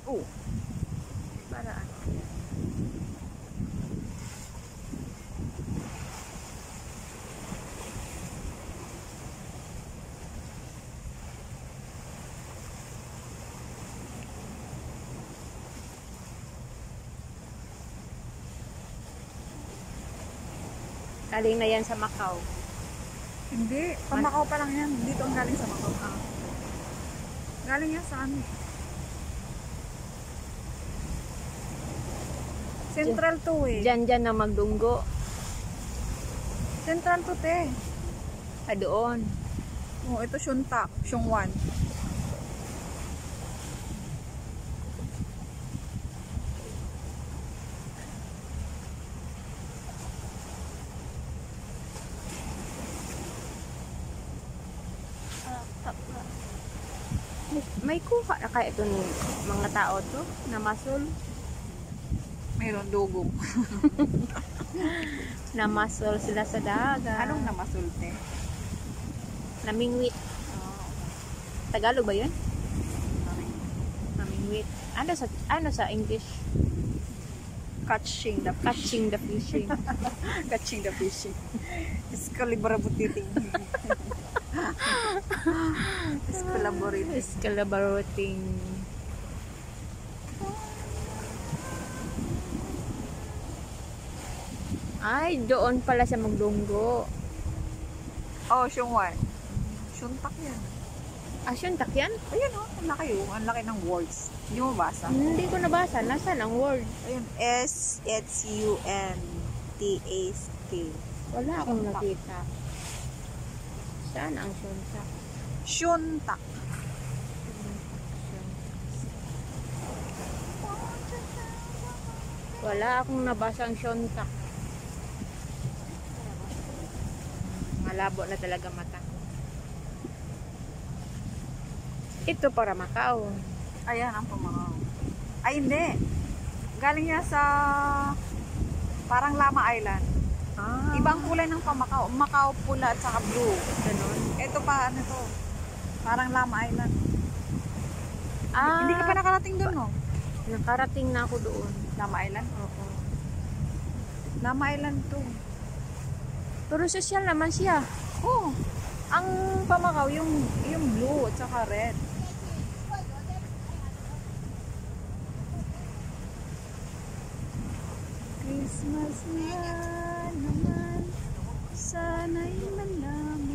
Oh. Para ano? Galing na yan sa Macau. Hindi. Pamakaw pa lang yan. Dito ang galing sa Macau. Galing yan sa ano. Central to eh. Diyan na magdunggo. Central to te. Doon. Oh, ito Shunta. Shungwan. May kuha na kaya ito ng mga tao to na masul. Mayroon dugong. Namasul sila sa dagat. Anong namasulte? Namingwit. Tagalog ba yun? Namingwit. Ano sa English? Catching the fish. Catching the fishing. Catching the fishing. Escalibarabuting. Escalabaroting. Ay, doon pala siya magdunggo. Oh, Shungwan. Shuntak yan. Shuntak yan? Ayun oh, ang laki oh. Ang laki ng words. Hindi mo basa? Hindi ko nabasa. Nasaan ang word? Ayun, S-H-U-N-T-A-K. Wala akong nakita. Saan ang shuntak? Shuntak. Wala akong nabasa ang shuntak. Malabo na talaga mata. Ito para Macau. Ayan ang Pamakaw. Ay, hindi. Galing niya sa parang Lama Island. Ibang kulay ng Pamakaw. Macau pula at saka blue. Ganun. Ito pa, ano to? Parang Lama Island. Hindi ka pa nakarating doon, no? Nakarating na ako doon. Lama Island? Oo. Lama Island to. Pero social naman siya. Oh, ang Pamakaw, yung blue at saka red. Christmas na naman, sana'y man lang